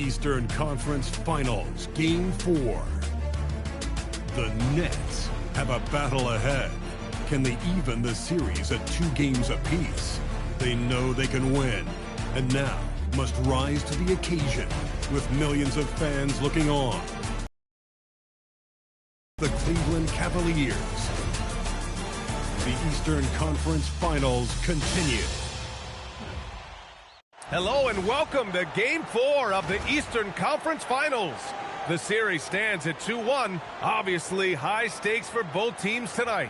Eastern Conference Finals, Game 4. The Nets have a battle ahead. Can they even the series at 2 games apiece? They know they can win, and now must rise to the occasion with millions of fans looking on. The Cleveland Cavaliers. The Eastern Conference Finals continue. Hello and welcome to Game 4 of the Eastern Conference Finals. The series stands at 2-1. Obviously, high stakes for both teams tonight.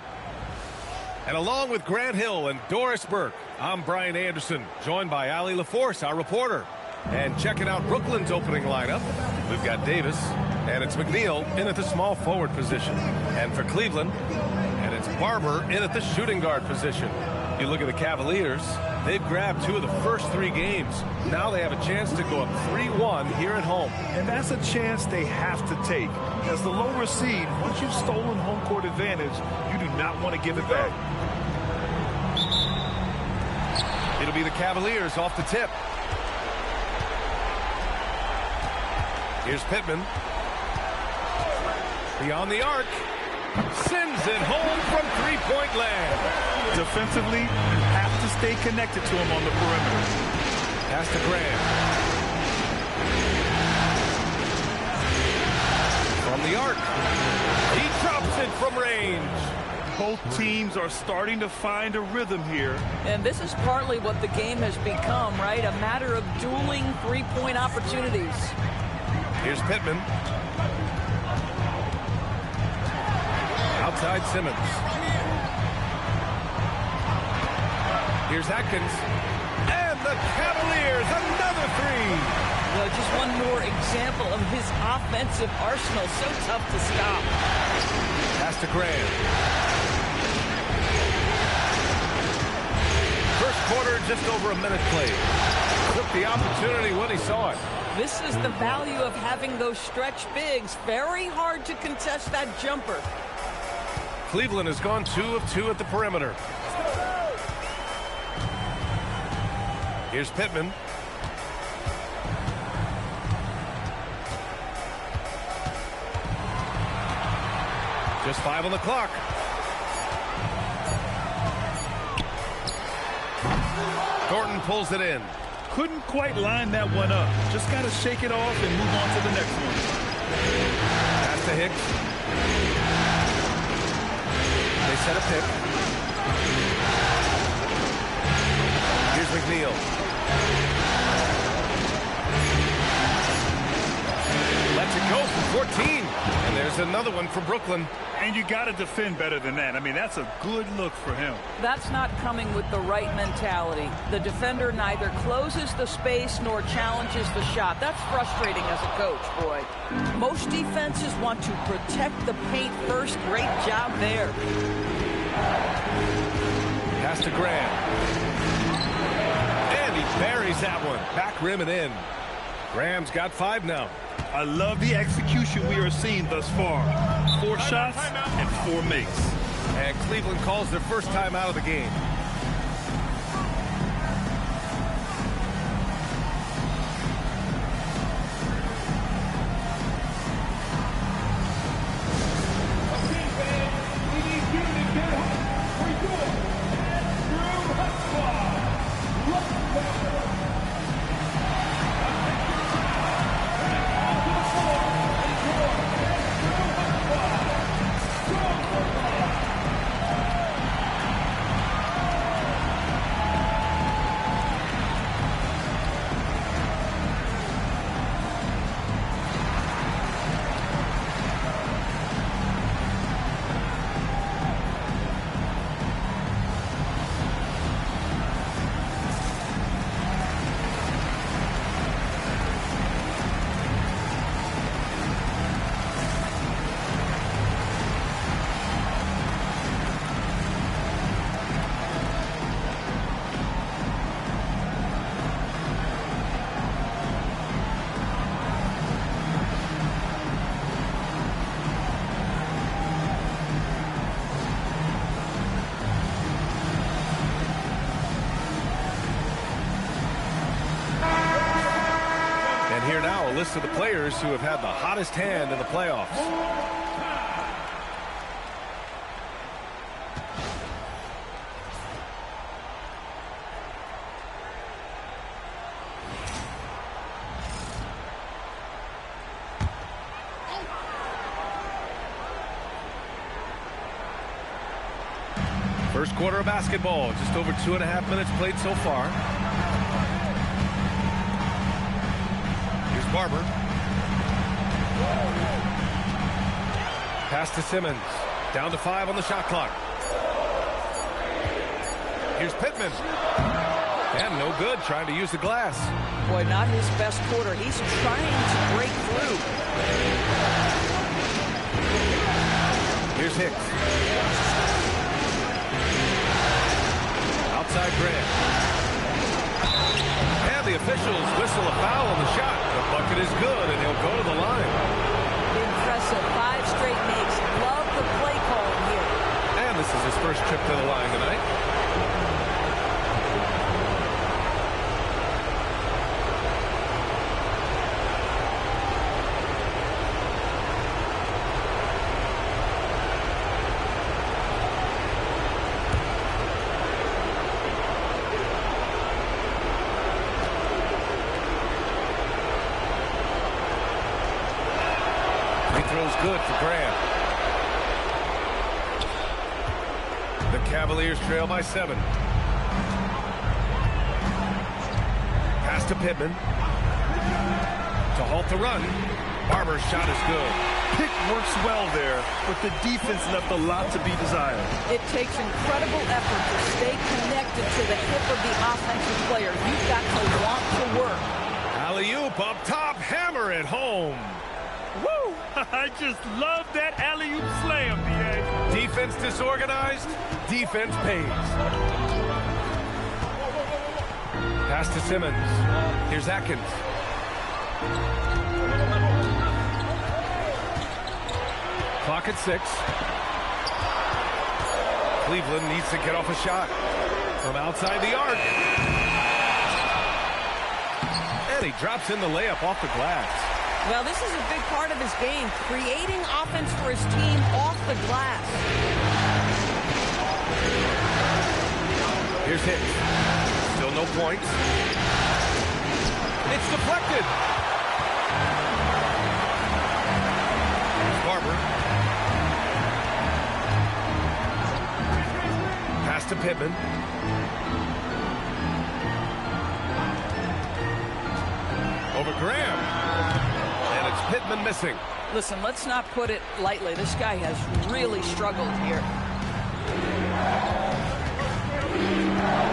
And along with Grant Hill and Doris Burke, I'm Brian Anderson, joined by Allie LaForce, our reporter. And checking out Brooklyn's opening lineup, we've got Davis, and it's McNeil in at the small forward position. And for Cleveland, and it's Barber in at the shooting guard position. You look at the Cavaliers, they've grabbed 2 of the first 3 games. Now they have a chance to go up 3-1 here at home. And that's a chance they have to take. As the lower seed, once you've stolen home court advantage, you do not want to give it back. It'll be the Cavaliers off the tip. Here's Pittman. Beyond the arc. Sends it home from three-point land. Defensively, you have to stay connected to him on the perimeter. Pass to Grant. From the arc. He drops it from range. Both teams are starting to find a rhythm here. And this is partly what the game has become, right? A matter of dueling three-point opportunities. Here's Pittman. Outside Simmons. Here's Atkins. And the Cavaliers, another 3. Well, just one more example of his offensive arsenal. So tough to stop. Pass to Grant. First quarter, just over a minute played. Took the opportunity when he saw it. This is the value of having those stretch bigs. Very hard to contest that jumper. Cleveland has gone 2 of 2 at the perimeter. Here's Pittman. Just 5 on the clock. Thornton pulls it in. Couldn't quite line that one up. Just got to shake it off and move on to the next one. Pass to Hicks. They set a pick. Here's McNeil. Lets it go for 14. And there's another one for Brooklyn. And you got to defend better than that. I mean, that's a good look for him. That's not coming with the right mentality. The defender neither closes the space nor challenges the shot. That's frustrating as a coach, boy. Most defenses want to protect the paint first. Great job there. Pass to Grant. And he buries that one. Back rim and in. Graham's got 5 now. I love the execution we are seeing thus far. 4 shots and 4 makes. And Cleveland calls their first time out of the game. list of the players who have had the hottest hand in the playoffs. First quarter of basketball, just over 2.5 minutes played so far. Here's Barber. Pass to Simmons. Down to 5 on the shot clock. Here's Pittman. And no good, trying to use the glass. Boy, not his best quarter. He's trying to break through. Here's Hicks. Outside Grant. And the officials whistle a foul on the shot. The bucket is good, and he'll go to the line. Impressive. 5 straight makes. Love the play call here. And this is his first trip to the line tonight. Throw's good for Graham. The Cavaliers trail by 7. Pass to Pittman. To halt the run. Barber's shot is good. Pick works well there, but the defense left a lot to be desired. It takes incredible effort to stay connected to the hip of the offensive player. You've got to want to work. Alley-oop up top. Hammer it home. Woo! I just love that alley-oop slam, B.A. Defense disorganized. Defense pays. Pass to Simmons. Here's Atkins. Clock at 6. Cleveland needs to get off a shot from outside the arc. And he drops in the layup off the glass. Well, this is a big part of his game, creating offense for his team off the glass. Here's Hicks. Still no points. It's deflected. Here's Barber. Pass to Pittman. Over Graham. And it's Pittman missing. Listen, let's not put it lightly. This guy has really struggled here.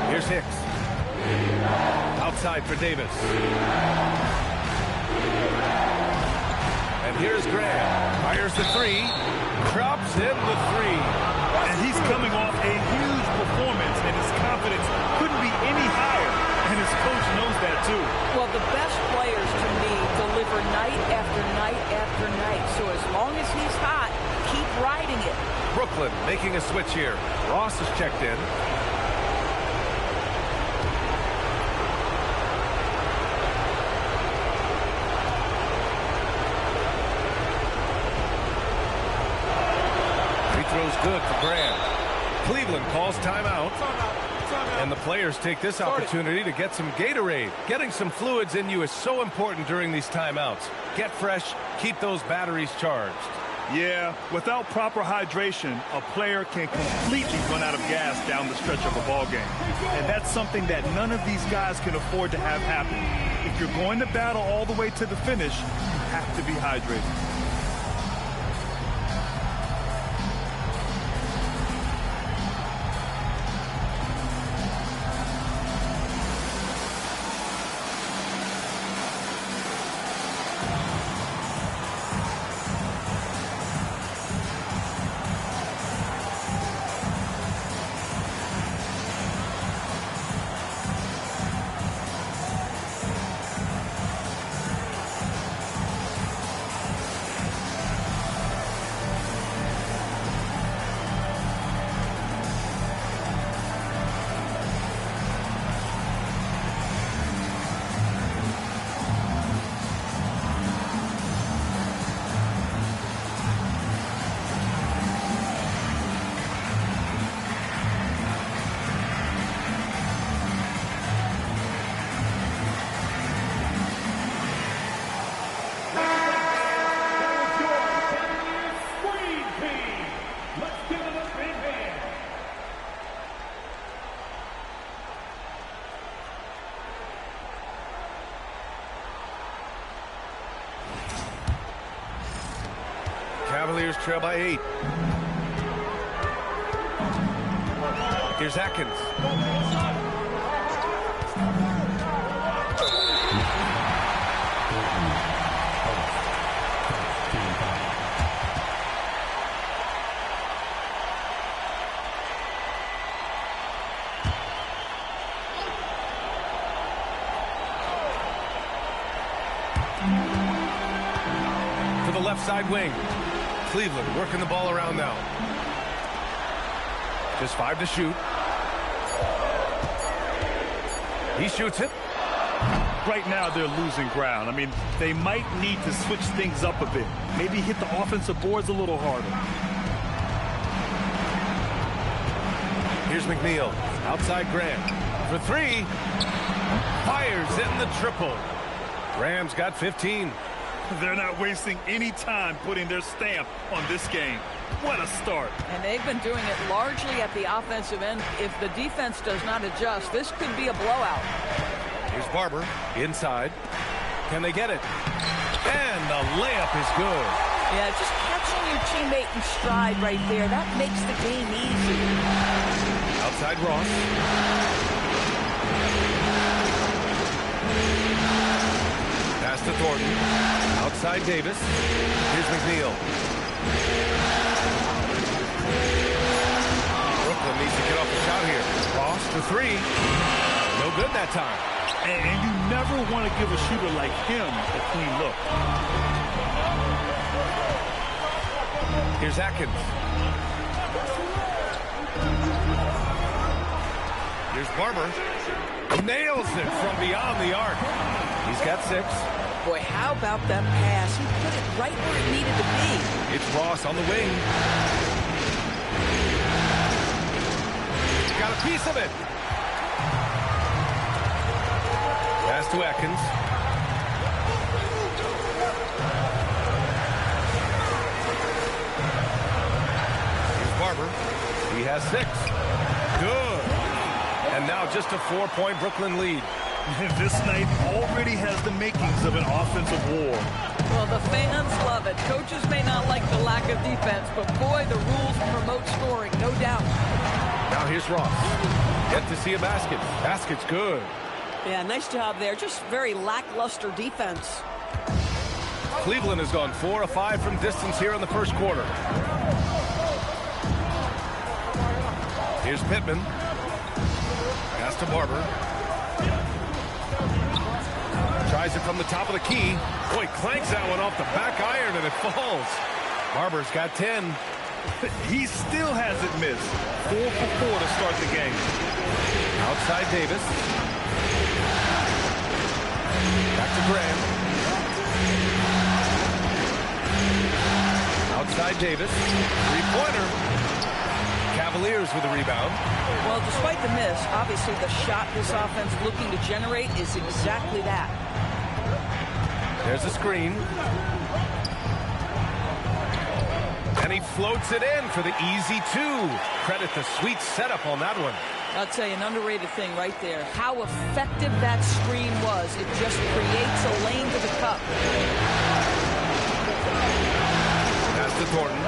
Here's Hicks. Outside for Davis. And here's Graham. Fires the 3. Drops in the 3. And he's coming off a huge performance, and his confidence couldn't be any higher. And his coach knows that, too. Well, the best players, to me, deliver night after night after night. So as long as he's hot, keep riding it. Brooklyn making a switch here. Ross is checked in. Free throw's good for Graham. Cleveland calls timeout. And the players take this opportunity to get some Gatorade. Getting some fluids in you is so important during these timeouts. Get fresh, keep those batteries charged. Yeah, without proper hydration, a player can completely run out of gas down the stretch of a ball game. And that's something that none of these guys can afford to have happen. If you're going to battle all the way to the finish, you have to be hydrated. trail by 8. Here's Atkins. To the left side wing. Cleveland working the ball around now. Just 5 to shoot. He shoots it. Right now, they're losing ground. I mean, they might need to switch things up a bit. Maybe hit the offensive boards a little harder. Here's McNeil. Outside Graham. For 3. Fires in the triple. Graham's got 15. They're not wasting any time putting their stamp on this game. What a start. And they've been doing it largely at the offensive end. If the defense does not adjust, this could be a blowout. Here's Barber inside. Can they get it? And the layup is good. Yeah, just catching your teammate in stride right there. That makes the game easy. Outside Ross. Pass to Thornton. Outside Davis. Here's McNeil. Brooklyn needs to get off the shot here. Ross for 3. No good that time. And you never want to give a shooter like him a clean look. Here's Atkins. Here's Barber. Nails it from beyond the arc. He's got 6. Boy, how about that pass? He put it right where it needed to be. It's Ross on the wing. Got a piece of it. Pass to Atkins. Here's Barber. He has 6. Good. And now just a 4-point Brooklyn lead. This night already has the makings of an offensive war. Well, the fans love it. Coaches may not like the lack of defense, but boy, the rules promote scoring, no doubt. Now here's Ross. Yet to see a basket. Basket's good. Yeah, nice job there. Just very lackluster defense. Cleveland has gone 4 of 5 from distance here in the first quarter. Here's Pittman. Pass to Barber. Tries it from the top of the key. Boy, clanks that one off the back iron and it falls. Barber's got 10. He still hasn't missed. 4 for 4 to start the game. Outside Davis. Back to Graham. Outside Davis. 3-pointer. Cavaliers with a rebound. Well, despite the miss, obviously the shot this offense looking to generate is exactly that. There's a screen. And he floats it in for the easy 2. Credit the sweet setup on that one. I'll tell you, an underrated thing right there. How effective that screen was. It just creates a lane to the cup. Pass to Thornton.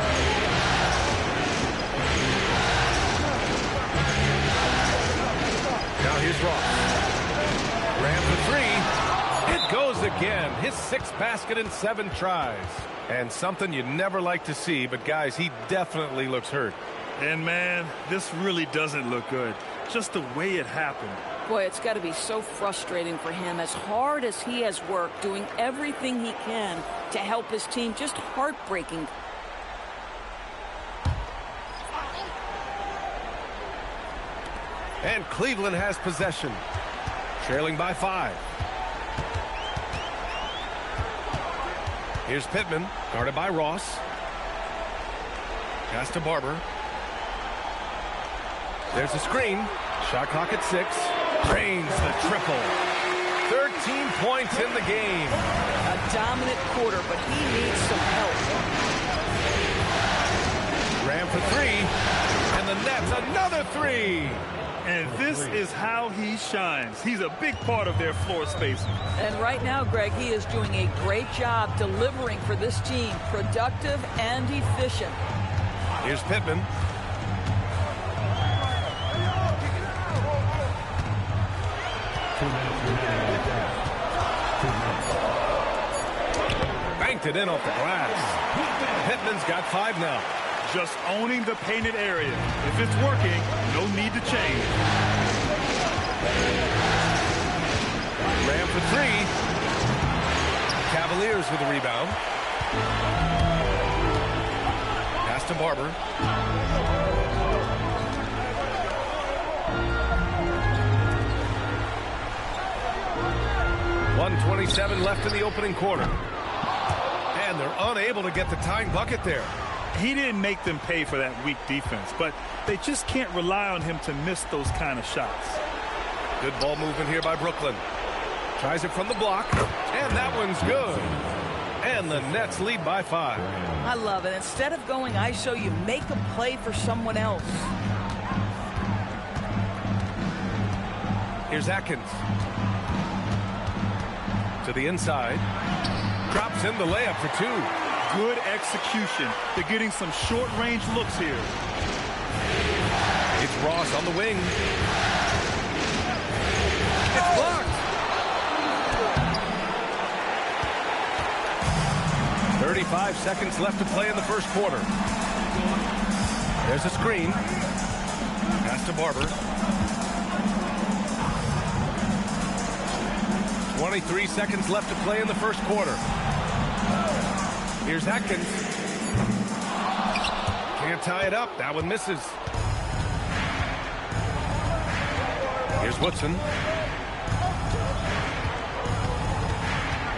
Now here's Ross. Ram for 3. It goes again. His 6th basket in 7 tries. And something you never like to see, but guys, he definitely looks hurt. And man, this really doesn't look good. Just the way it happened. Boy, it's got to be so frustrating for him. As hard as he has worked, doing everything he can to help his team, just heartbreaking. And Cleveland has possession. Trailing by 5. Here's Pittman, guarded by Ross. Pass to Barber. There's a screen. Shot clock at 6. Drains the triple. 13 points in the game. A dominant quarter, but he needs some help. Ram for 3. And the Nets another 3. And this is how he shines. He's a big part of their floor spacing. And right now, Greg, he is doing a great job delivering for this team. Productive and efficient. Here's Pittman. Banked it in off the glass. Pittman's got 5 now. Just owning the painted area. If it's working, no need to change. Ram for 3. Cavaliers with the rebound. Pass to Barber. .127 left in the opening quarter. And they're unable to get the tying bucket there. He didn't make them pay for that weak defense, but they just can't rely on him to miss those kind of shots. Good ball movement here by Brooklyn. Tries it from the block, and that one's good. And the Nets lead by 5. I love it. Instead of going ISO, you make a play for someone else. Here's Atkins. To the inside. Drops in the layup for 2. Good execution. They're getting some short-range looks here. It's Ross on the wing. It's blocked. 35 seconds left to play in the first quarter. There's a screen. Pass to Barber. 23 seconds left to play in the first quarter. Here's Atkins. Can't tie it up. That one misses. Here's Woodson.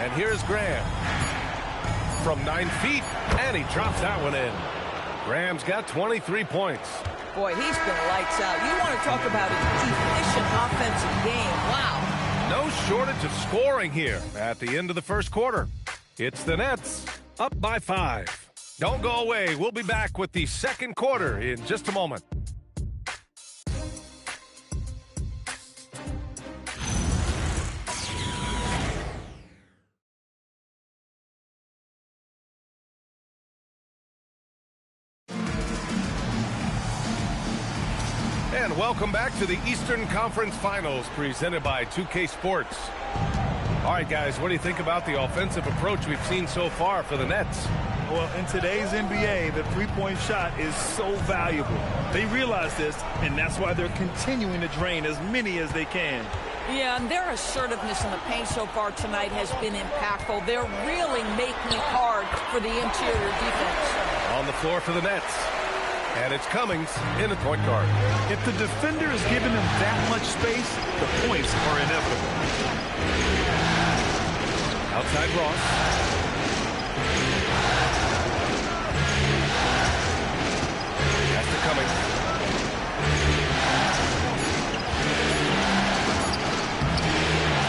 And here's Graham. From 9 feet, and he drops that one in. Graham's got 23 points. Boy, he's been lights out. You want to talk about an efficient offensive game. Wow. No shortage of scoring here at the end of the first quarter. It's the Nets up by 5. Don't go away. We'll be back with the second quarter in just a moment. And welcome back to the Eastern Conference Finals presented by 2K Sports. All right, guys, what do you think about the offensive approach we've seen so far for the Nets? Well, in today's NBA, the three-point shot is so valuable. They realize this, and that's why they're continuing to drain as many as they can. Yeah, and their assertiveness in the paint so far tonight has been impactful. They're really making it hard for the interior defense. On the floor for the Nets. And it's Cummings in the point guard. If the defender is giving them that much space, the points are inevitable. Outside Ross. That's to Cummings.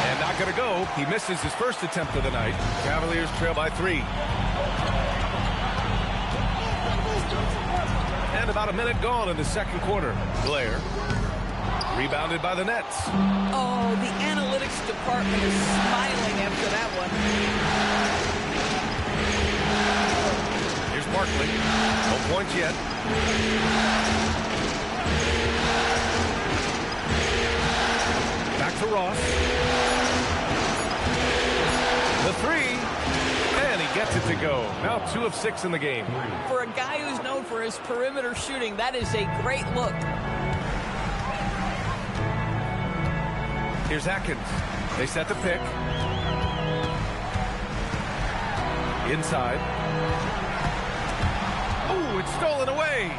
And not going to go. He misses his first attempt of the night. Cavaliers trail by 3. And about a minute gone in the second quarter. Blair. Rebounded by the Nets. Oh, the analytics department is smiling after that one. Here's Barkley. No points yet. Back to Ross. The 3. And he gets it to go. Now 2 of 6 in the game. For a guy who's known for his perimeter shooting, that is a great look. Here's Atkins. They set the pick. Inside. Oh, it's stolen away.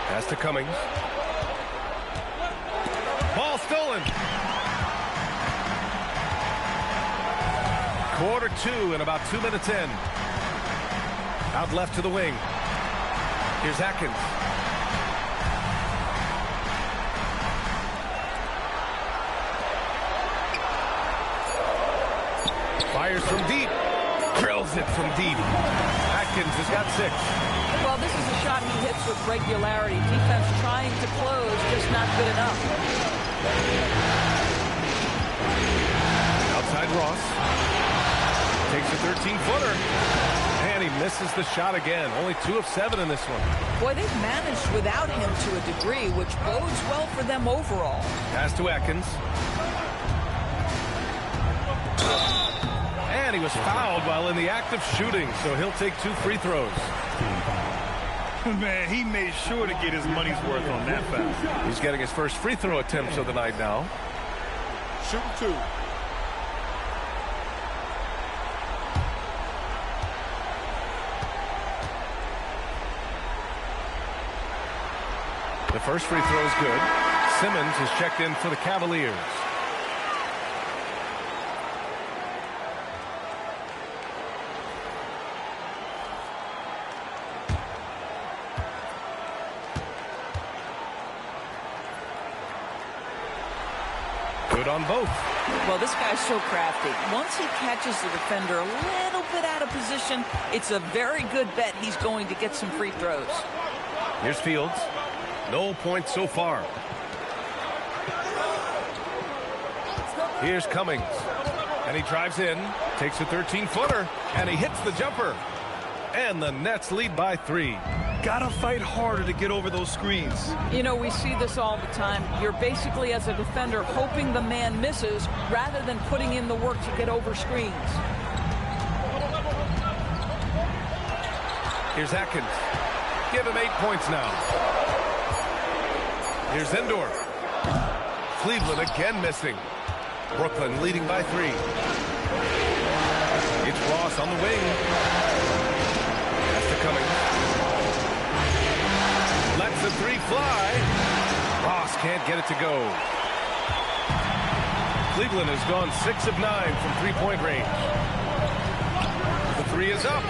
Pass to Cummings. Ball stolen. Quarter 2 and about 2 minutes in. Out left to the wing. Here's Atkins. Fires from deep. Drills it from deep. Atkins has got 6. Well, this is a shot he hits with regularity. Defense trying to close, just not good enough. Outside Ross. Takes a 13-footer. And he misses the shot again. Only 2 of 7 in this one. Boy, they've managed without him to a degree, which bodes well for them overall. Pass to Atkins. And he was fouled while in the act of shooting, so he'll take 2 free throws. Man, he made sure to get his money's worth on that foul. He's getting his first free throw attempts of the night now. Shooting 2. The first free throw is good. Simmons is checked in for the Cavaliers. Good on both. Well, this guy's so crafty. Once he catches the defender a little bit out of position, it's a very good bet he's going to get some free throws. Here's Fields. No points so far. Here's Cummings. And he drives in, takes a 13-footer, and he hits the jumper. And the Nets lead by 3. Gotta fight harder to get over those screens. You know, we see this all the time. You're basically, as a defender, hoping the man misses rather than putting in the work to get over screens. Here's Atkins. Give him 8 points now. Here's Endor. Cleveland again missing. Brooklyn leading by 3. It's Ross on the wing. Pass to Cummings. Lets the 3 fly. Ross can't get it to go. Cleveland has gone 6 of 9 from three-point range. The 3 is up.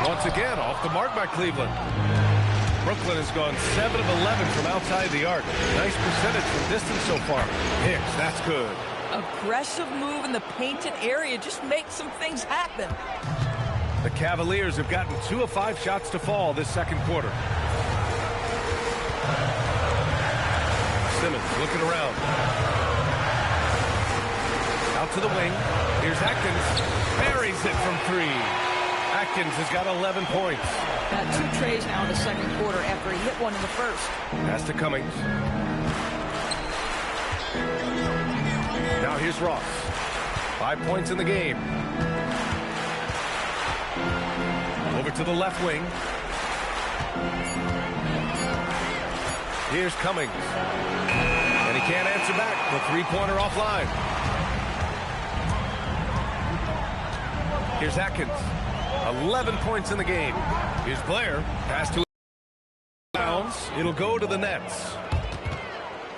Once again, off the mark by Cleveland. Brooklyn has gone 7 of 11 from outside the arc. Nice percentage from distance so far. Hicks, that's good. Aggressive move in the painted area. Just make some things happen. The Cavaliers have gotten 2 of 5 shots to fall this second quarter. Simmons looking around. Out to the wing. Here's Atkins. Buries it from 3. Atkins has got 11 points. 2 trays now in the second quarter after he hit one in the first. Pass to Cummings. Now here's Ross. 5 points in the game. Over to the left wing. Here's Cummings. And he can't answer back. The three-pointer offline. Here's Atkins. 11 points in the game. Here's Blair. Pass to bounds. It'll go to the Nets.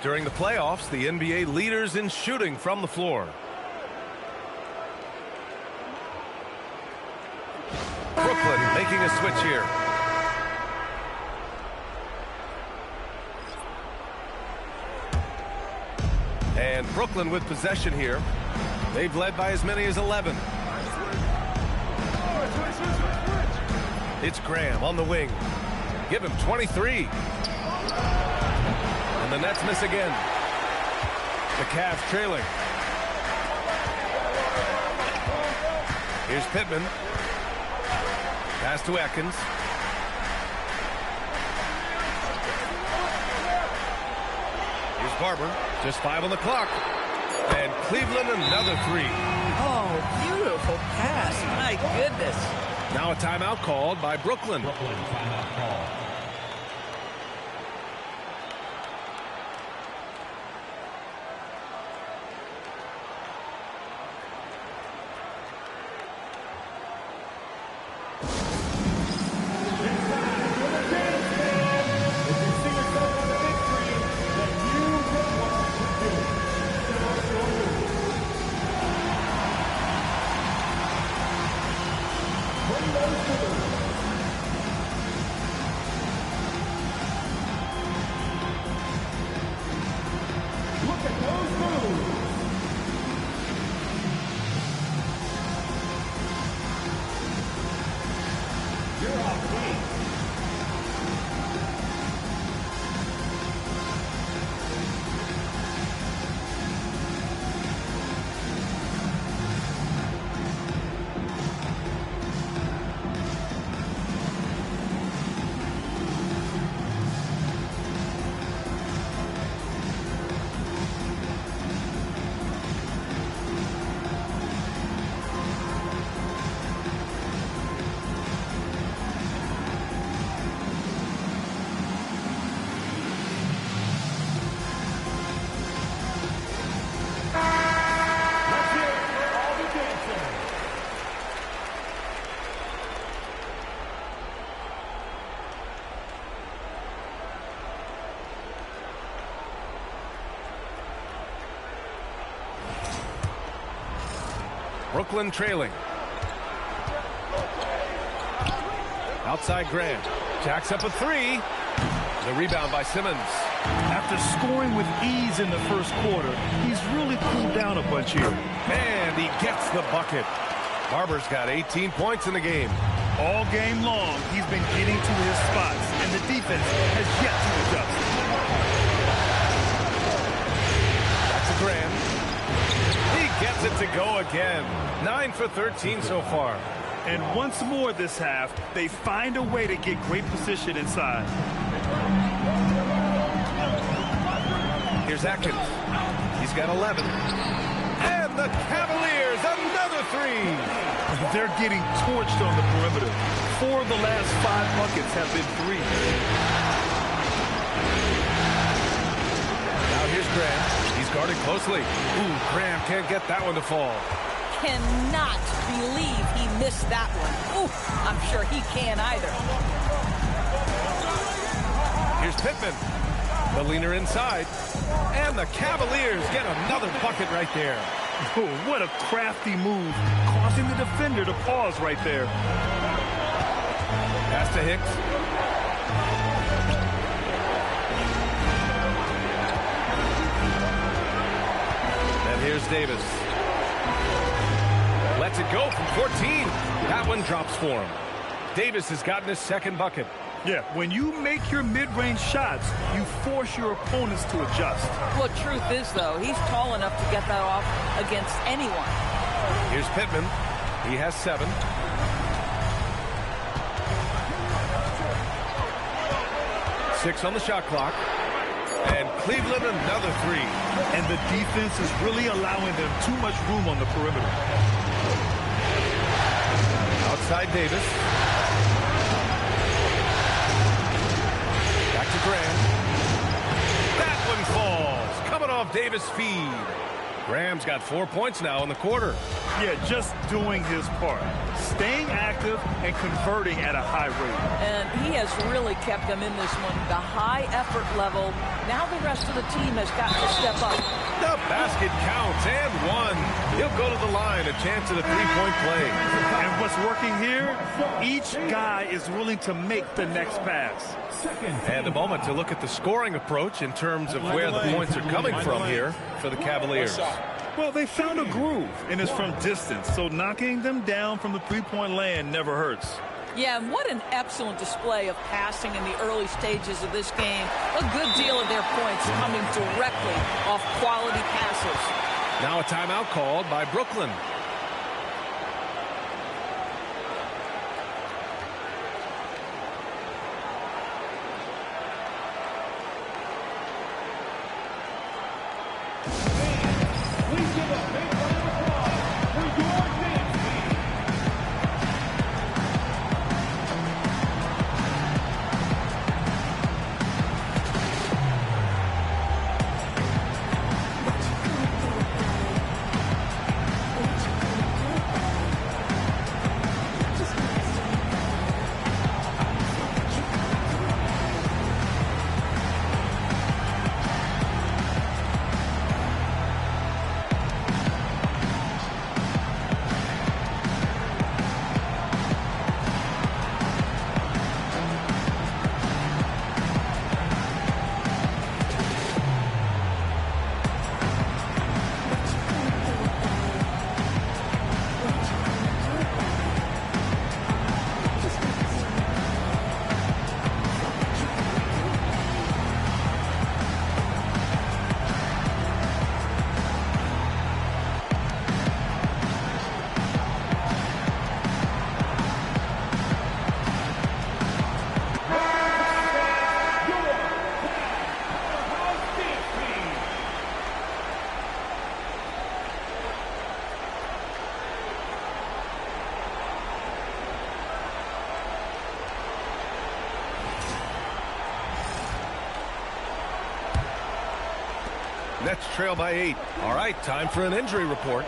During the playoffs, the NBA leaders in shooting from the floor. Brooklyn making a switch here. And Brooklyn with possession here. They've led by as many as 11. It's Graham on the wing. Give him 23. And the Nets miss again. The Cavs trailing. Here's Pittman. Pass to Atkins. Here's Barber. Just 5 on the clock. And Cleveland another 3. Oh, beautiful pass. My goodness. Now a timeout called by Brooklyn. Timeout call. Brooklyn trailing. Outside Graham. Jacks up a three. The rebound by Simmons. After scoring with ease in the first quarter, he's really cooled down a bunch here. And he gets the bucket. Barber's got 18 points in the game. All game long, he's been getting to his spots, and the defense has yet to adjust. Back to Graham. He gets it to go again. 9 for 13 so far. And once more this half, they find a way to get great position inside. Here's Atkins. He's got 11. And the Cavaliers, another three. They're getting torched on the perimeter. 4 of the last 5 buckets have been threes. Now here's Graham. He's guarded closely. Ooh, Graham can't get that one to fall. Cannot believe he missed that one. Ooh, I'm sure he can't either. Here's Pittman. The leaner inside. And the Cavaliers get another bucket right there. Oh, what a crafty move, causing the defender to pause right there. Pass to Hicks. And here's Davis. Lets it go from 14. That one drops for him. Davis has gotten his second bucket. Yeah, when you make your mid-range shots, you force your opponents to adjust. Well, truth is, though, he's tall enough to get that off against anyone. Here's Pittman. He has 7. Six on the shot clock. And Cleveland another 3. And the defense is really allowing them too much room on the perimeter. Outside Davis. Back to Graham. That one falls. Coming off Davis' feed. Graham's got 4 points now in the quarter. Yeah, just doing his part. Staying active and converting at a high rate. And he has really kept them in this one. The high effort level. Now the rest of the team has got to step up. The basket counts and one. He'll go to the line. A chance at a three-point play. And what's working here? Each guy is willing to make the next pass. And a moment to look at the scoring approach in terms of where the points are coming from here for the Cavaliers. Well, they found a groove, and it's from distance, so knocking them down from the three-point land never hurts. Yeah, and what an excellent display of passing in the early stages of this game. A good deal of their points coming directly off quality passes. Now a timeout called by Brooklyn. Nets trail by 8. All right, time for an injury report.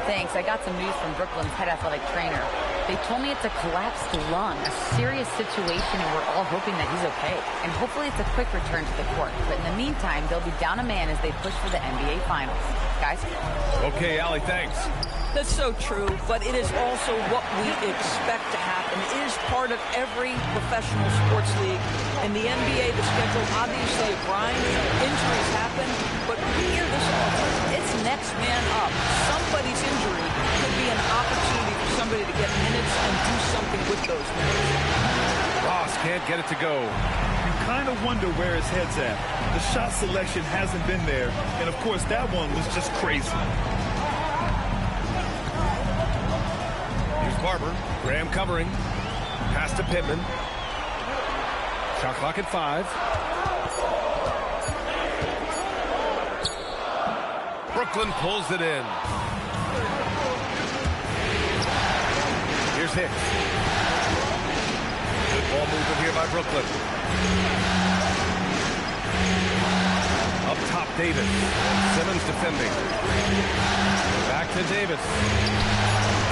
Thanks. I got some news from Brooklyn's head athletic trainer. They told me it's a collapsed lung, a serious situation, and we're all hoping that he's okay. And hopefully it's a quick return to the court. But in the meantime, they'll be down a man as they push for the NBA Finals. Guys? Okay, Allie, thanks. That's so true, but it is also what we expect to happen. It is part of every professional sports league. In the NBA, the schedule obviously a grind. Injuries happen, but we hear this all the time. It's next man up. Somebody's injury could be an opportunity for somebody to get minutes and do something with those minutes. Ross can't get it to go. You kind of wonder where his head's at. The shot selection hasn't been there, and of course that one was just crazy. Here's Barber. Graham covering. Pass to Pittman. Shot clock at 5. Brooklyn pulls it in. Here's Hicks. Good ball movement here by Brooklyn. Up top, Davis. Simmons defending. Back to Davis.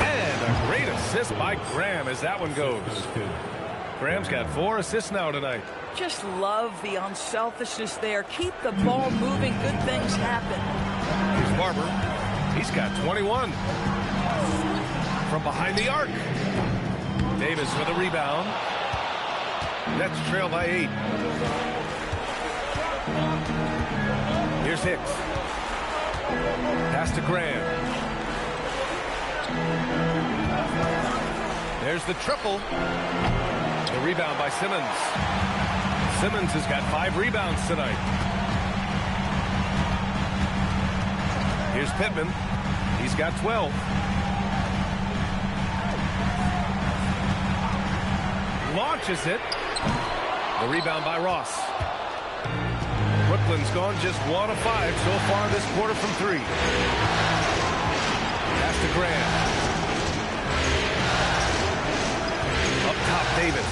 And a great assist by Graham as that one goes. Graham's got 4 assists now tonight. Just love the unselfishness there. Keep the ball moving. Good things happen. Here's Barber. He's got 21. From behind the arc. Davis with a rebound. Nets trail by 8. Here's Hicks. Pass to Graham. There's the triple. The rebound by Simmons. Simmons has got 5 rebounds tonight. Here's Pittman. He's got 12. Launches it. The rebound by Ross. Brooklyn's gone just 1 of 5 so far this quarter from 3. Pass to Graham. Up top, Davis.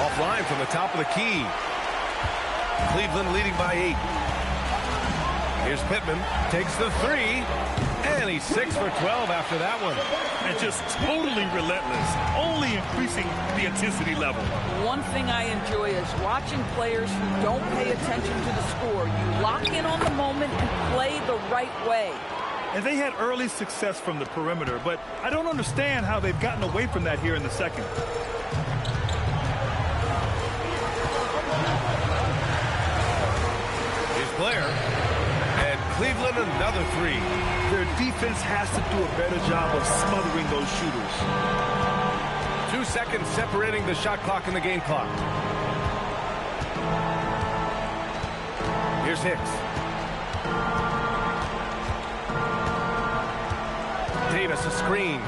Offline from the top of the key. Cleveland leading by 8. Here's Pittman. Takes the 3. And he's 6 for 12 after that one. And just totally relentless, only increasing the intensity level. One thing I enjoy is watching players who don't pay attention to the score. You lock in on the moment and play the right way. And they had early success from the perimeter, but I don't understand how they've gotten away from that here in the second. Here's Blair. And Cleveland another 3. Their defense has to do a better job of smothering those shooters. 2 seconds separating the shot clock and the game clock. Here's Hicks. Davis a screen.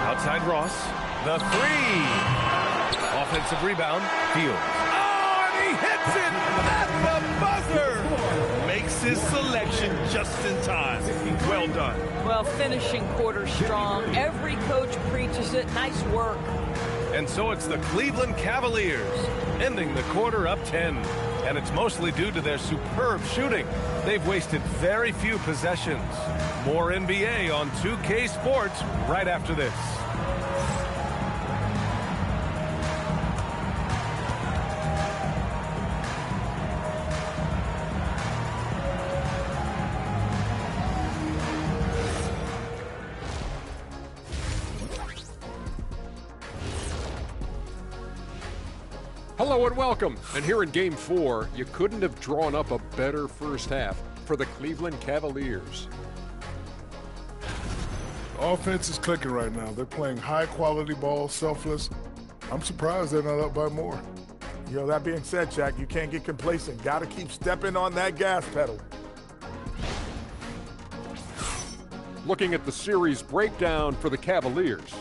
Outside Ross. The 3. Offensive rebound. Fields. Oh, and he hits it at the buzzer. Makes his selection just in time. Well done. Well, finishing quarter strong. Every coach preaches it. Nice work. And so it's the Cleveland Cavaliers ending the quarter up 10. And it's mostly due to their superb shooting. They've wasted very few possessions. More NBA on 2K Sports right after this. Hello and welcome. And here in Game 4, you couldn't have drawn up a better first half for the Cleveland Cavaliers. Offense is clicking right now. They're playing high-quality ball, selfless. I'm surprised they're not up by more. You know, that being said, Jack, you can't get complacent. Got to keep stepping on that gas pedal. Looking at the series breakdown for the Cavaliers.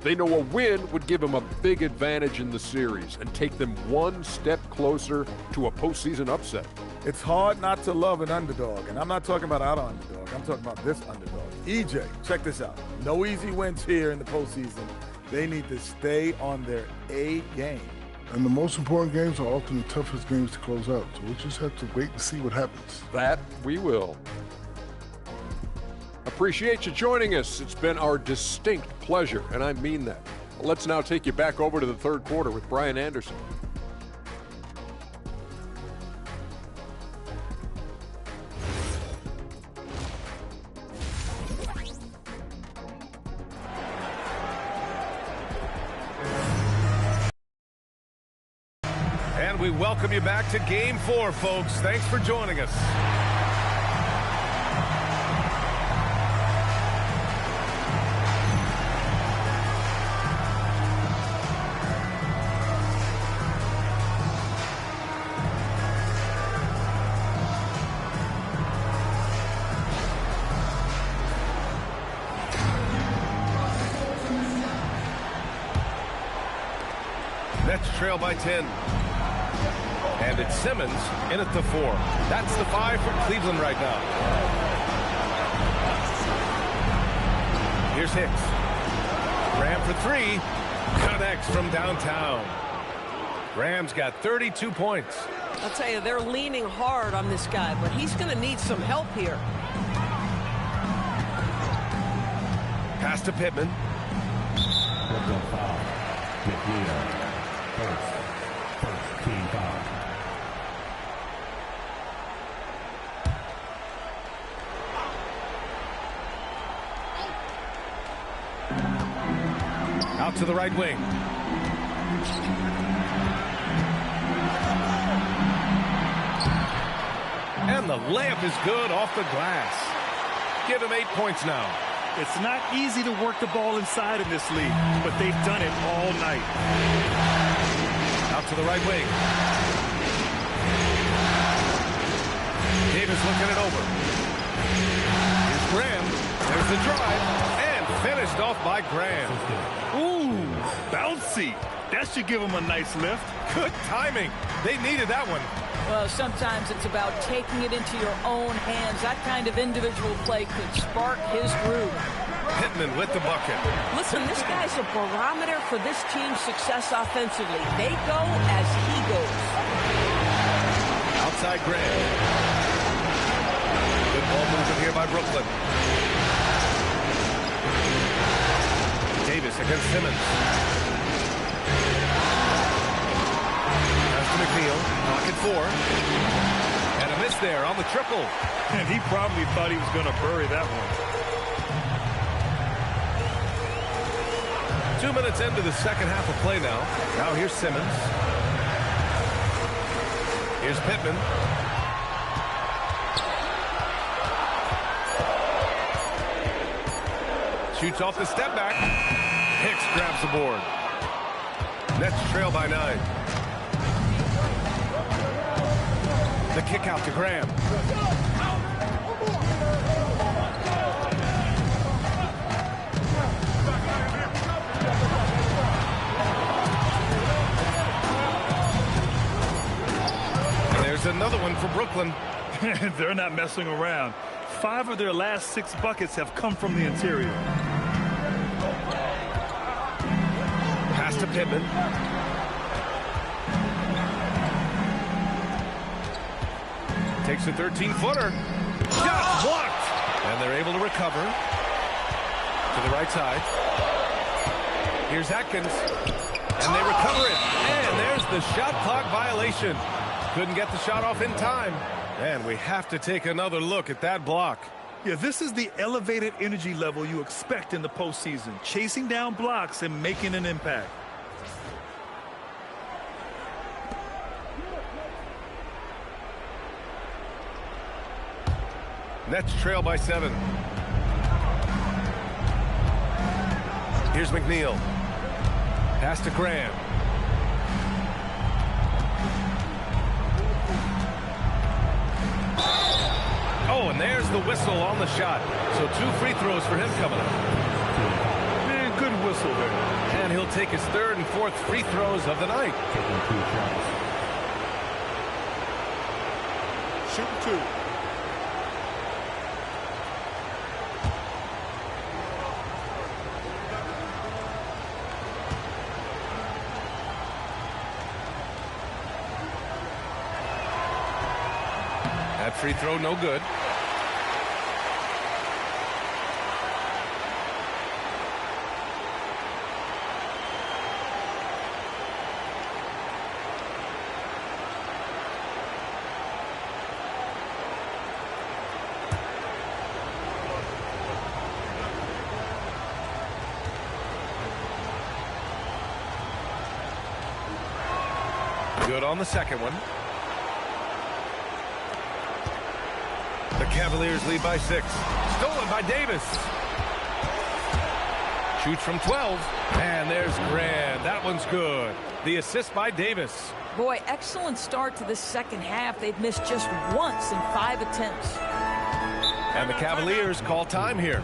They know a win would give them a big advantage in the series and take them one step closer to a postseason upset. It's hard not to love an underdog, and I'm not talking about our underdog. I'm talking about this underdog. EJ, check this out. No easy wins here in the postseason. They need to stay on their A game. And the most important games are often the toughest games to close out, so we'll just have to wait and see what happens. That we will. A appreciate you joining us. It's been our distinct pleasure, and I mean that. Let's now take you back over to the third quarter with Brian Anderson. And we welcome you back to Game 4, folks. Thanks for joining us. Nets trail by 10. And it's Simmons in at the 4. That's the 5 for Cleveland right now. Here's Hicks. Graham for 3. Connects from downtown. Graham's got 32 points. I'll tell you, they're leaning hard on this guy, but he's going to need some help here. Pass to Pittman. First team foul. Out to the right wing. And the layup is good off the glass. Give him 8 points now. It's not easy to work the ball inside in this league, but they've done it all night. Out to the right wing. Davis looking it over. Here's Graham. There's the drive. And finished off by Graham. Ooh, bouncy. That should give him a nice lift. Good timing. They needed that one. Well, sometimes it's about taking it into your own hands. That kind of individual play could spark his groove. Pittman with the bucket. Listen, this guy's a barometer for this team's success offensively. They go as he goes. Outside Graham. Good ball movement here by Brooklyn. Davis against Simmons. Pass to McNeil. Pocket 4. And a miss there on the triple. And he probably thought he was going to bury that one. 2 minutes into the second half of play now. Now here's Simmons. Here's Pittman. Shoots off the step back. Hicks grabs the board. Nets trail by 9. The kick out to Graham. And there's another one for Brooklyn. They're not messing around. 5 of their last 6 buckets have come from the interior. Pass to Pittman. Takes a 13-footer. Shot blocked. And they're able to recover. To the right side. Here's Atkins. And they recover it. And there's the shot clock violation. Couldn't get the shot off in time. And we have to take another look at that block. Yeah, this is the elevated energy level you expect in the postseason. Chasing down blocks and making an impact. Nets trail by 7. Here's McNeil. Pass to Graham. Oh, and there's the whistle on the shot. So 2 free throws for him coming up. Man, good whistle there. And he'll take his 3rd and 4th free throws of the night. Shoot 2. That free throw no good. Good on the second one. The Cavaliers lead by 6. Stolen by Davis. Shoots from 12. And there's Graham. That one's good. The assist by Davis. Boy, excellent start to this second half. They've missed just once in 5 attempts. And the Cavaliers call time here.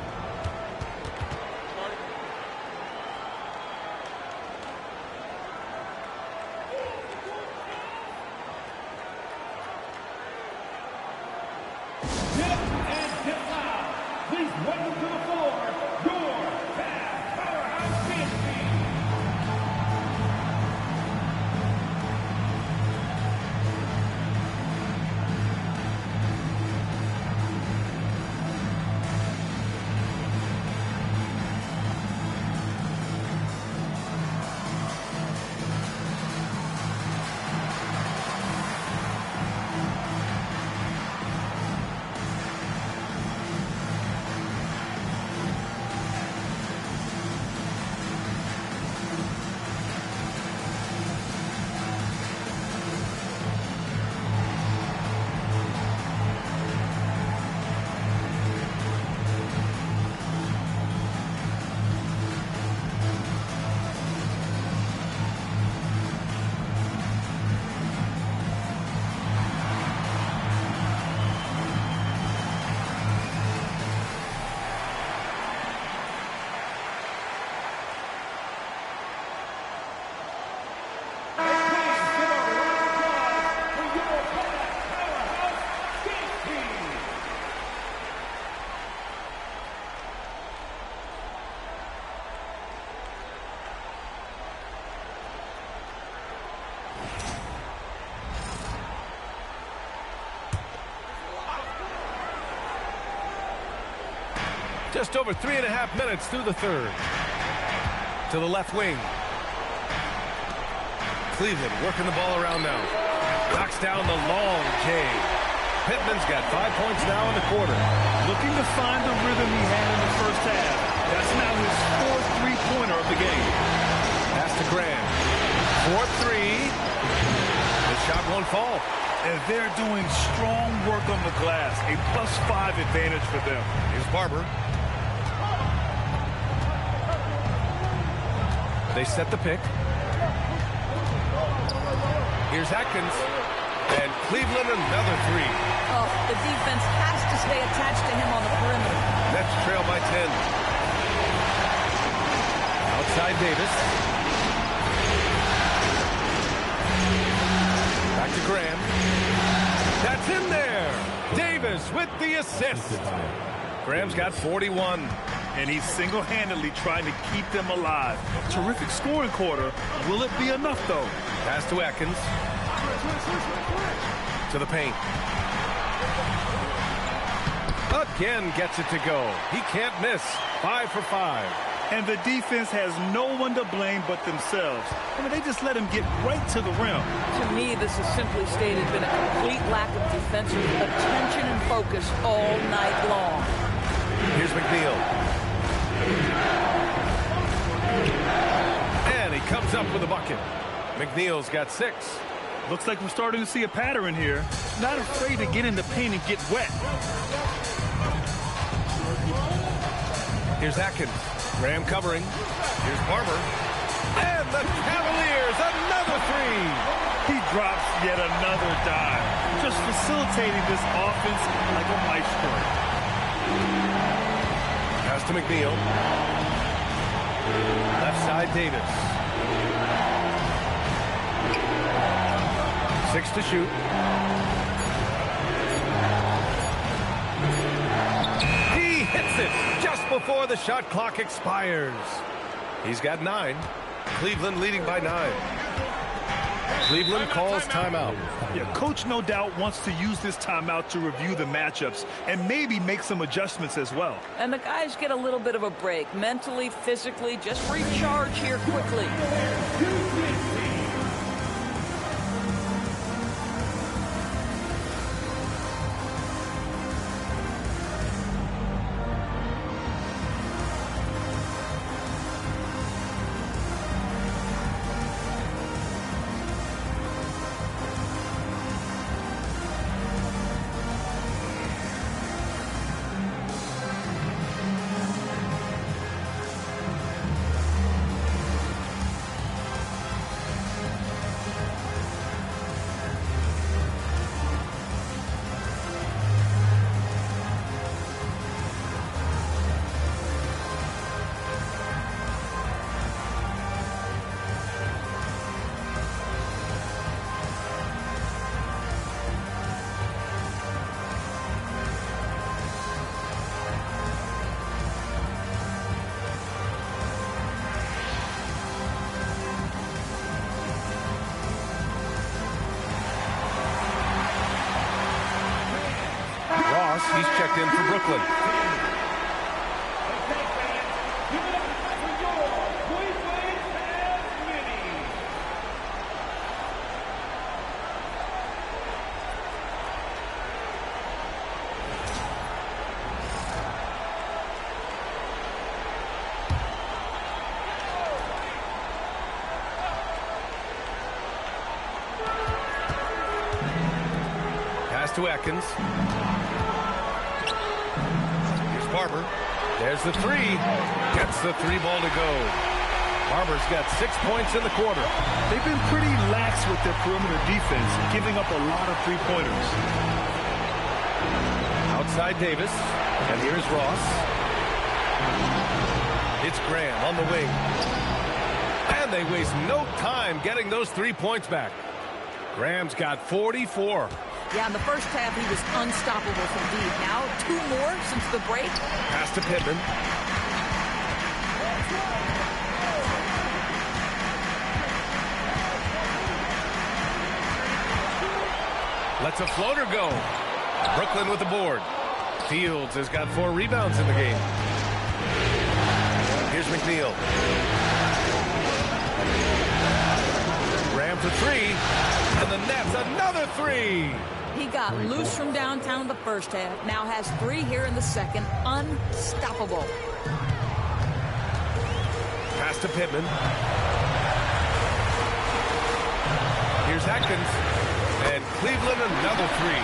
Please welcome to the floor, your Cavs powerhouse dance team. Just over 3.5 minutes through the third. To the left wing. Cleveland working the ball around now. Knocks down the long J. Pittman's got 5 points now in the quarter. Looking to find the rhythm he had in the first half. That's now his 4th three-pointer of the game. Pass to Graham. 4-3. The shot won't fall. And they're doing strong work on the glass. A +5 advantage for them. Here's Barber. They set the pick. Here's Atkins. And Cleveland another 3. Oh, the defense has to stay attached to him on the perimeter. Nets trail by 10. Outside Davis. Back to Graham. That's in there. Davis with the assist. Graham's got 41. And he's single-handedly trying to keep them alive. Terrific scoring quarter. Will it be enough, though? Pass to Atkins. To the paint. Again gets it to go. He can't miss. 5 for 5. And the defense has no one to blame but themselves. I mean, they just let him get right to the rim. To me, this has simply stated been a complete lack of defensive attention and focus all night long. Here's McNeil. And he comes up with a bucket. McNeil's got 6. Looks like we're starting to see a pattern here. Not afraid to get in the paint and get wet. Here's Atkins. Graham covering. Here's Barber. And the Cavaliers, another 3. He drops yet another dime. Just facilitating this offense like a maestro. Pass to McNeil. Left side, Davis. 6 to shoot. He hits it just before the shot clock expires. He's got 9. Cleveland leading by 9. Cleveland calls timeout. Yeah, coach no doubt wants to use this timeout to review the matchups and maybe make some adjustments as well. And the guys get a little bit of a break. Mentally, physically, just recharge here quickly. He's checked in for Brooklyn. To Atkins. Here's Barber. There's the three. Gets the three ball to go. Barber's got 6 points in the quarter. They've been pretty lax with their perimeter defense, giving up a lot of three-pointers. Outside Davis. And here's Ross. It's Graham on the wing. And they waste no time getting those 3 points back. Graham's got 44. Yeah, in the first half, he was unstoppable from deep. Now, 2 more since the break. Pass to Pittman. Lets a floater go. Brooklyn with the board. Fields has got 4 rebounds in the game. Here's McNeil. Graham for 3. And the Nets, another 3. He got loose from downtown in the first half. Now has 3 here in the second. Unstoppable. Pass to Pittman. Here's Atkins. And Cleveland, another 3.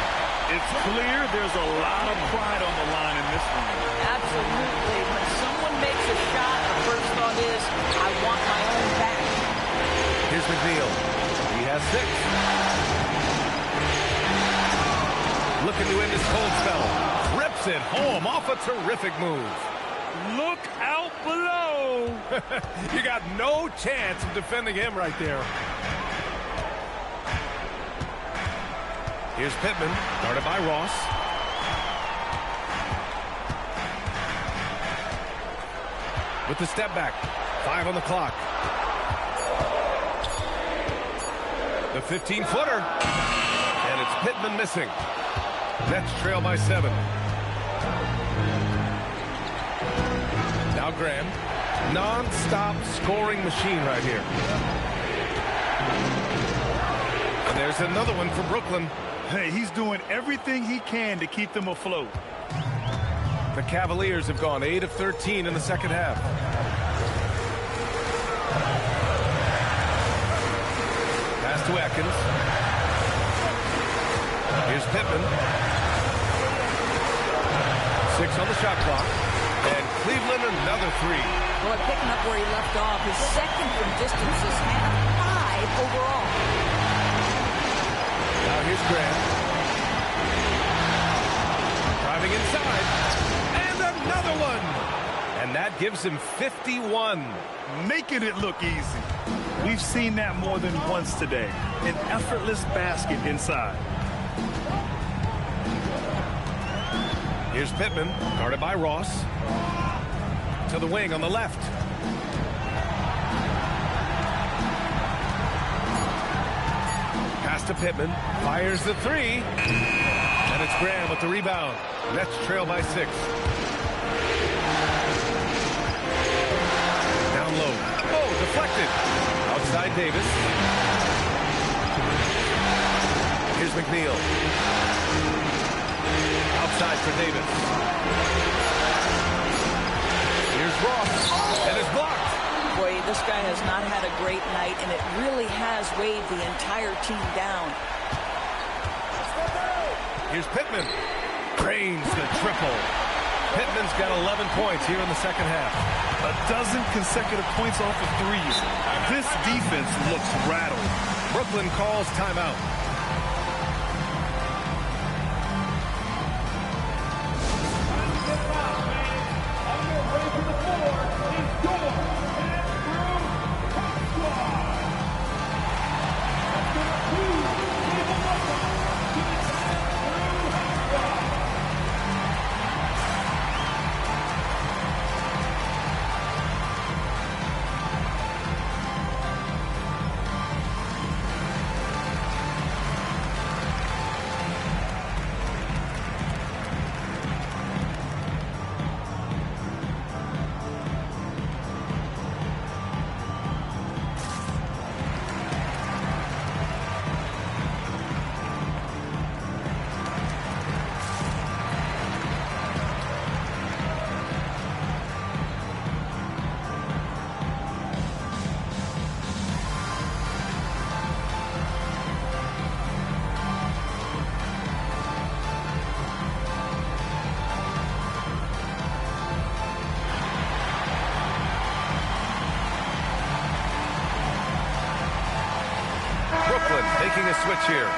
It's clear there's a lot of pride on the line in this one. Absolutely. When someone makes a shot, the first thought is, I want my own back. Here's McNeil. He has 6. Looking to end this cold spell. Rips it home off a terrific move. Look out below. You got no chance of defending him right there. Here's Pittman, guarded by Ross. With the step back. 5 on the clock. The 15-footer. And it's Pittman missing. Nets trail by 7. Now Graham. Non-stop scoring machine right here. And there's another one for Brooklyn. Hey, he's doing everything he can to keep them afloat. The Cavaliers have gone 8 of 13 in the second half. Pass to Atkins. Here's Pittman. 6 on the shot clock. And Cleveland another 3. Boy, picking up where he left off. His second from distance this half. 5 overall. Now here's Graham. Driving inside. And another one. And that gives him 51. Making it look easy. We've seen that more than once today. An effortless basket inside. Here's Pittman, guarded by Ross. To the wing on the left. Pass to Pittman. Fires the 3. And it's Graham with the rebound. Nets trail by 6. Down low. Oh, deflected. Outside Davis. Here's McNeil. Outside for Davis. Here's Ross. And it's blocked. Boy, this guy has not had a great night, and it really has weighed the entire team down. Here's Pittman. Cranes the triple. Pittman's got 11 points here in the second half. A dozen consecutive points off of threes. This defense looks rattled. Brooklyn calls timeout. Brooklyn making a switch here.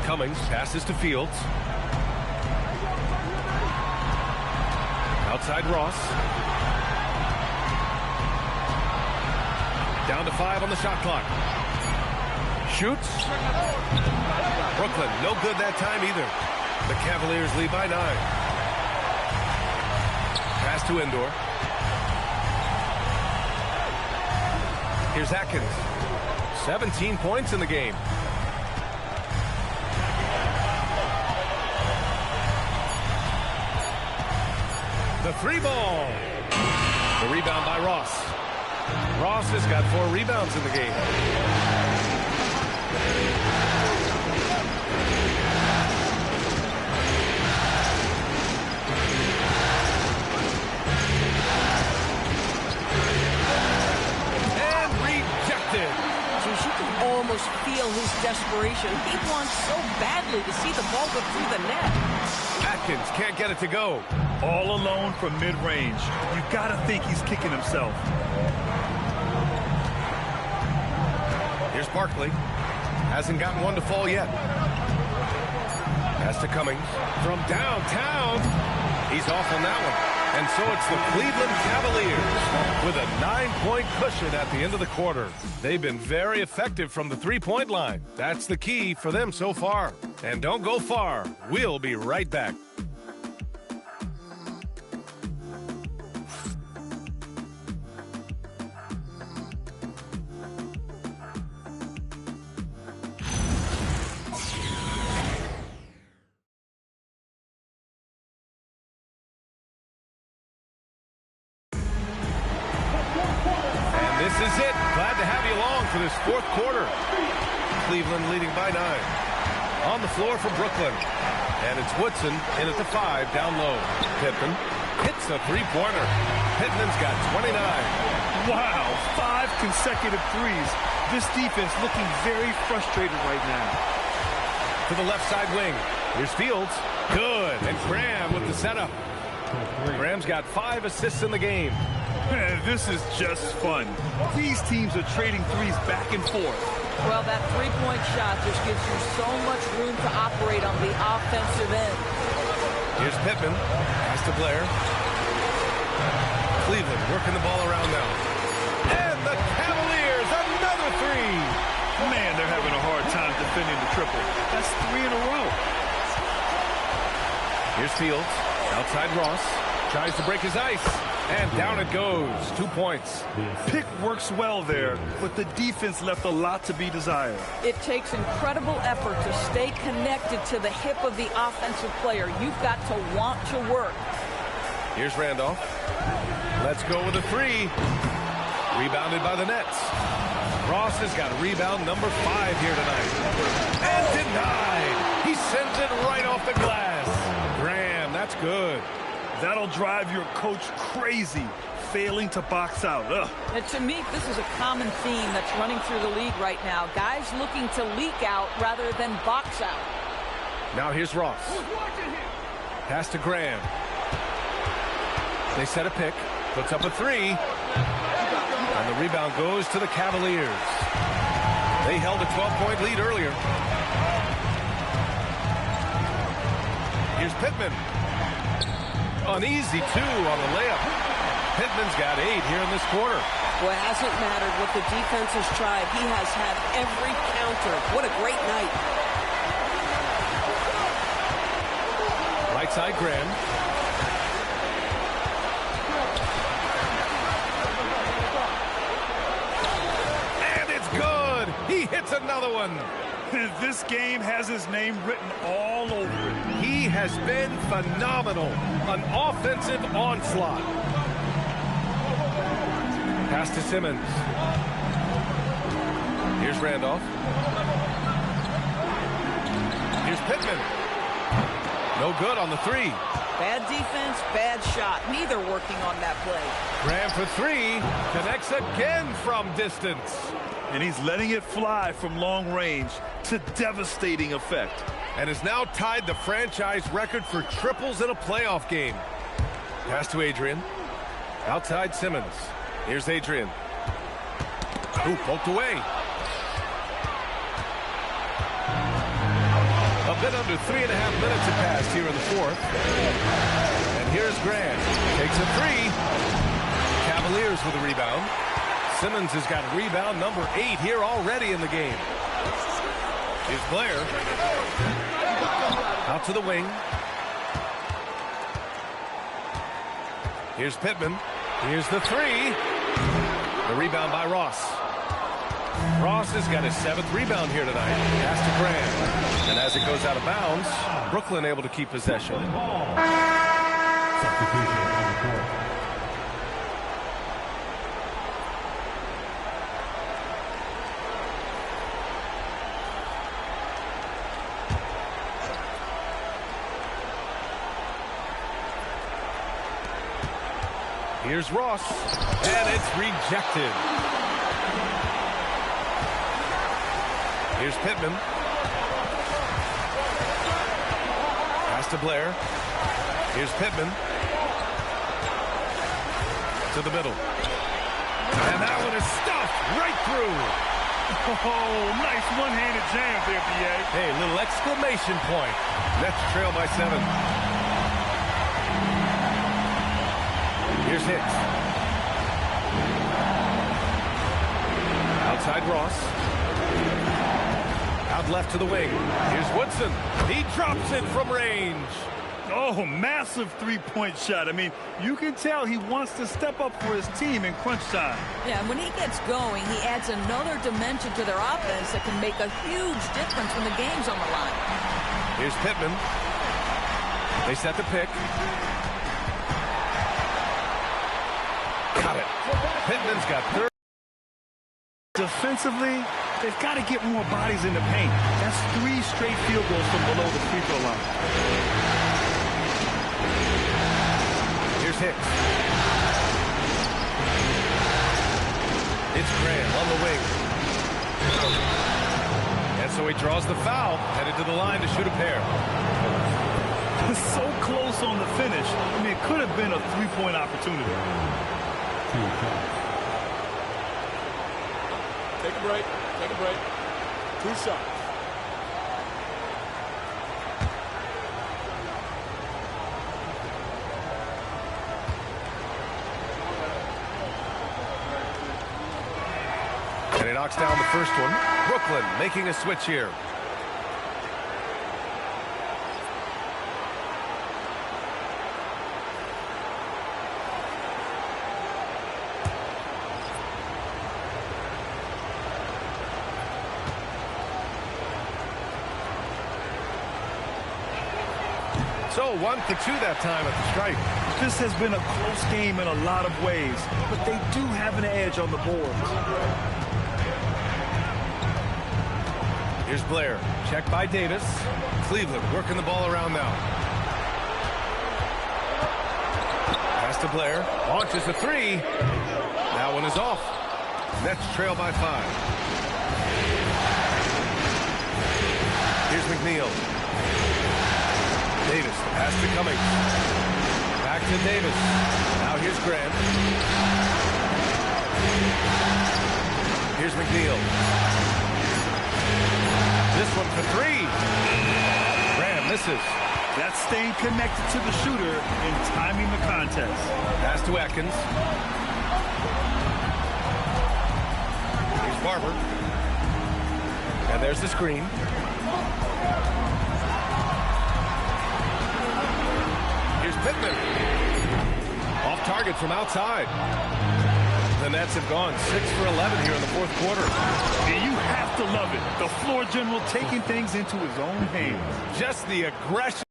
Cummings passes to Fields. Outside Ross. Down to 5 on the shot clock. Shoots. Brooklyn, no good that time either. The Cavaliers lead by 9. Pass to Endor. Here's Atkins. 17 points in the game. The 3 ball. The rebound by Ross. Ross has got 4 rebounds in the game. And rejected. You can almost feel his desperation. He wants so badly to see the ball go through the net. Atkins can't get it to go. All alone from mid-range. You got to think he's kicking himself. Here's Barkley. Hasn't gotten one to fall yet. Pass to Cummings. From downtown. He's off on that one. And so it's the Cleveland Cavaliers with a 9-point cushion at the end of the quarter. They've been very effective from the three-point line. That's the key for them so far. And don't go far. We'll be right back. This is it. Glad to have you along for this fourth quarter. Cleveland leading by 9. On the floor for Brooklyn. And it's Woodson in at the 5 down low. Pippen hits a three-pointer. Pittman's got 29. Wow, 5 consecutive threes. This defense looking very frustrated right now. To the left side wing. Here's Fields. Good. And Graham with the setup. Graham's got 5 assists in the game. This is just fun. These teams are trading threes back and forth. Well, that three-point shot just gives you so much room to operate on the offensive end. Here's Pittman. Pass to Blair. Cleveland working the ball around now. And the Cavaliers, another 3. Man, they're having a hard time defending the triple. That's 3 in a row. Here's Fields. Outside Ross. Tries to break his ice. And down it goes. 2 points. Pick works well there, but the defense left a lot to be desired. It takes incredible effort to stay connected to the hip of the offensive player. You've got to want to work. Here's Randolph. Let's go with a 3. Rebounded by the Nets. Ross has got rebound number 5 here tonight. And denied. He sends it right off the glass. Graham, that's good. That'll drive your coach crazy, failing to box out. Ugh. And to me, this is a common theme that's running through the league right now. Guys looking to leak out rather than box out. Now here's Ross. Pass to Graham. They set a pick. Puts up a 3. And the rebound goes to the Cavaliers. They held a 12-point lead earlier. Here's Pittman. An easy 2 on the layup. Pittman's got 8 here in this quarter. Well, it hasn't mattered what the defense has tried. He has had every counter. What a great night. Right side, Graham. And it's good. He hits another one. This game has his name written all over it. He has been phenomenal. An offensive onslaught. Pass to Simmons. Here's Randolph. Here's Pittman. No good on the 3. Bad defense, bad shot. Neither working on that play. Graham for three. Connects again from distance. And he's letting it fly from long range to devastating effect. And has now tied the franchise record for triples in a playoff game. Pass to Adrian. Outside Simmons. Here's Adrian. Ooh, poked away. A bit under 3.5 minutes have passed here in the fourth. And here's Grant. Takes a three. Cavaliers with a rebound. Simmons has got rebound number 8 here already in the game. Here's Blair. Out to the wing. Here's Pittman. Here's the three. The rebound by Ross. Ross has got his 7th rebound here tonight. Pass to Graham. And as it goes out of bounds, Brooklyn able to keep possession. Here's Ross. And it's rejected. Here's Pittman. Pass to Blair. Here's Pittman. To the middle. And that one is stuffed right through. Oh, nice one-handed jam there, B.A. Hey, little exclamation point. Nets trail by 7. Here's Hicks. Outside Ross. Out left to the wing. Here's Woodson. He drops it from range. Oh, massive three-point shot. I mean, you can tell he wants to step up for his team in crunch time. Yeah, and when he gets going, he adds another dimension to their offense that can make a huge difference when the game's on the line. Here's Pittman. They set the pick. Got it. Pittman's got 30. Defensively, they've got to get more bodies in the paint. That's 3 straight field goals from below the free throw line. Here's Hicks. It's Graham on the wing. And so he draws the foul, headed to the line to shoot a pair. So close on the finish. I mean, it could have been a 3-point opportunity. Take a break. Take a break. 2 shots. And he knocks down the first one. Brooklyn making a switch here. So 1 for 2 that time at the stripe. This has been a close game in a lot of ways, but they do have an edge on the boards. Here's Blair. Check by Davis. Cleveland working the ball around now. Pass to Blair. Launches a three. That one is off. Nets trail by 5. Here's McNeil. Davis, the pass to Cummings. Back to Davis. Now here's Grant. Here's McNeil. This one for 3. Graham misses. That's staying connected to the shooter and timing the contest. Pass to Atkins. Here's Barber. And there's the screen. Here's Pittman. Off target from outside. The Nets have gone 6 for 11 here in the fourth quarter. And you have to love it. The floor general taking things into his own hands. Just the aggression.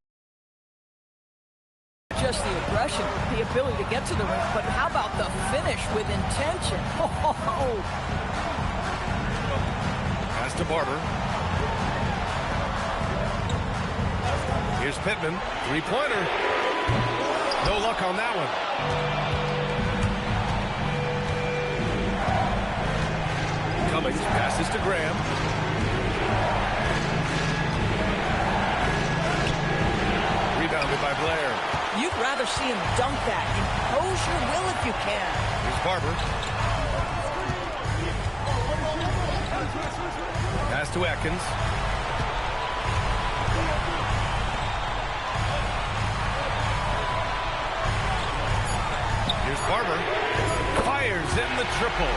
Just the aggression, the ability to get to the rim, but how about the finish with intention? Oh. Pass to Barber. Here's Pittman. 3-pointer. No luck look on that one. Cummings passes to Graham. Rebounded by Blair. You'd rather see him dunk that. Impose your will if you can. Here's Barber. Pass to Atkins. Here's Barber. Fires in the triple.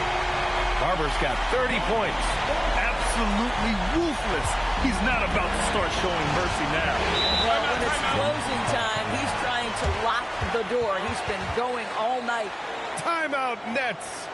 Barber's got 30 points. Absolutely ruthless. He's not about to start showing mercy now. Well, when it's closing time, he's trying to lock the door. He's been going all night. Timeout, Nets.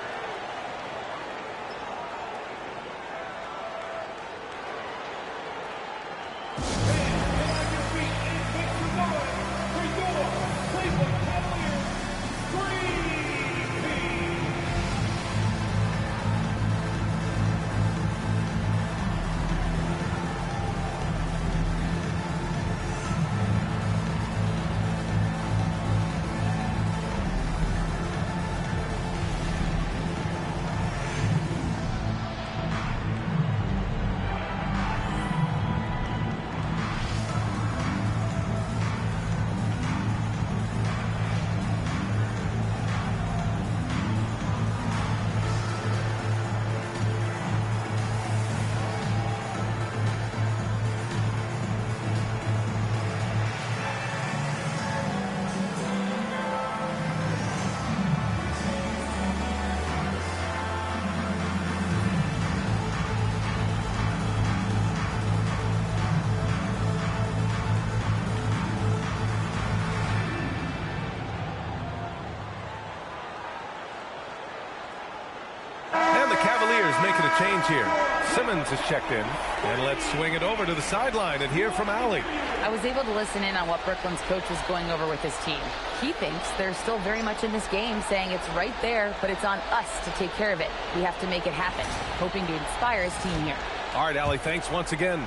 Cavaliers making a change here. Simmons is checked in. And let's swing it over to the sideline and hear from Allie. I was able to listen in on what Brooklyn's coach was going over with his team. He thinks they're still very much in this game, saying it's right there, but it's on us to take care of it. We have to make it happen, hoping to inspire his team here. All right, Allie, thanks once again.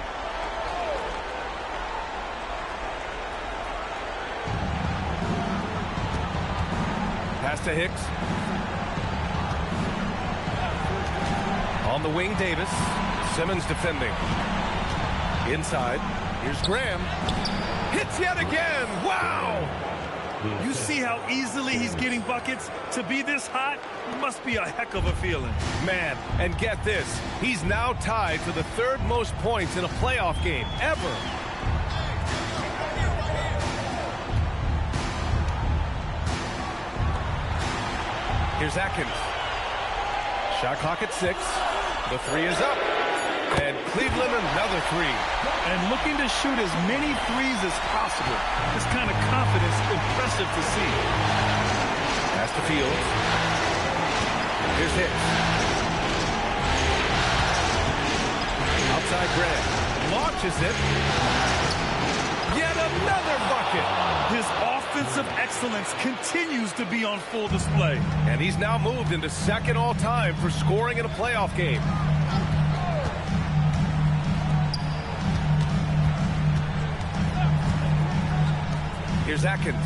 Pass to Hicks. On the wing, Davis. Simmons defending. Inside. Here's Graham. Hits yet again. Wow! You see how easily he's getting buckets? To be this hot must be a heck of a feeling. Man, and get this. He's now tied for the third most points in a playoff game ever. Here's Atkins. Shot clock at 6. The three is up. And Cleveland another three. And looking to shoot as many threes as possible. This kind of confidence, impressive to see. Pass to Fields. Here's Hicks. Outside Graham. Launches it. Yet another bucket. His offensive excellence continues to be on full display. And he's now moved into second all-time for scoring in a playoff game. Here's Atkins.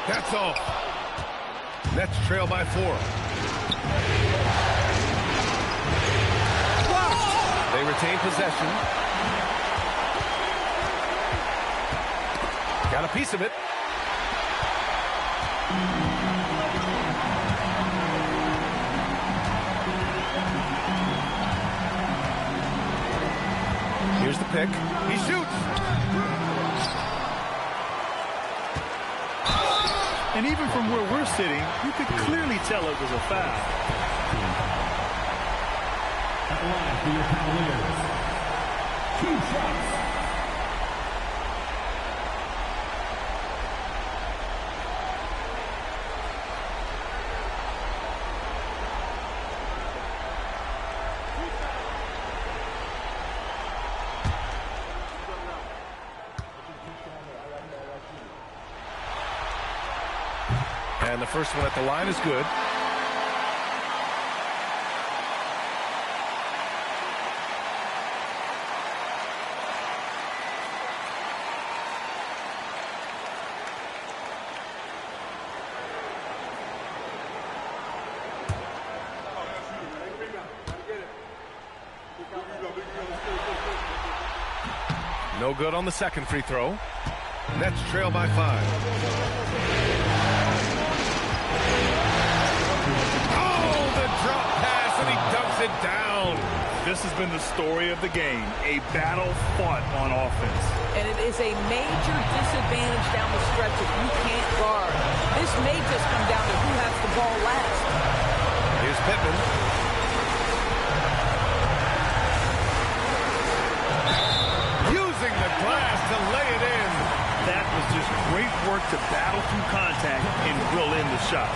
That's all. Nets trail by 4. Blocked. They retain possession. Got a piece of it. Here's the pick. He shoots. And even from where we're sitting, you could clearly tell it was a foul. At the line for your Cavaliers, 2 shots. And the first one at the line is good. No good on the second free throw. Nets trail by 5. Oh, the drop pass, and he dunks it down. This has been the story of the game, a battle fought on offense. And it is a major disadvantage down the stretch if you can't guard. This may just come down to who has the ball last. Here's Pippen. Using the glass to lay it in. That was just great work to battle through contact and drill in the shot.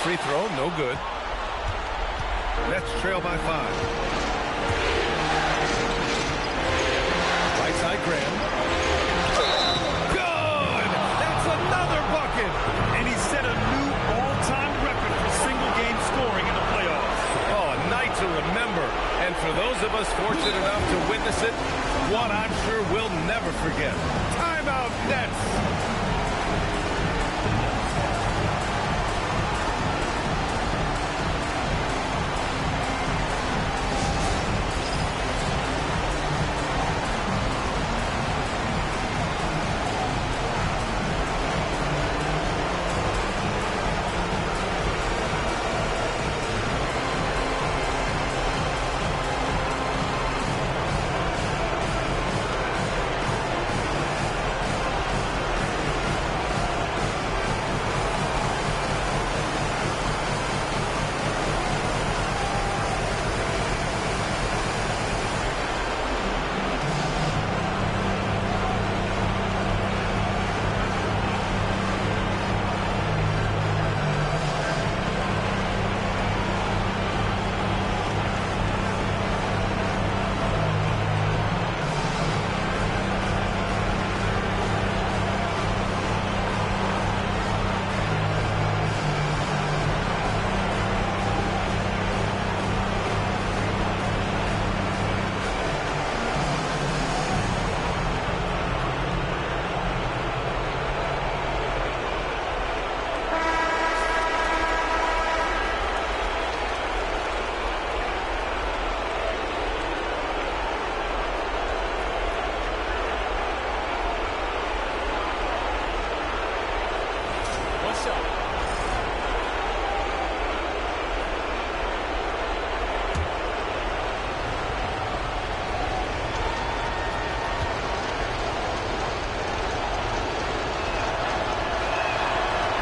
Free throw, no good. Nets trail by 5. Right side, Graham. Good! That's another bucket! And he set a new all-time record for single-game scoring in the playoffs. Oh, a night to remember. And for those of us fortunate enough to witness it, one I'm sure we'll never forget. Timeout, Nets!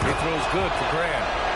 Free throw's good for Graham.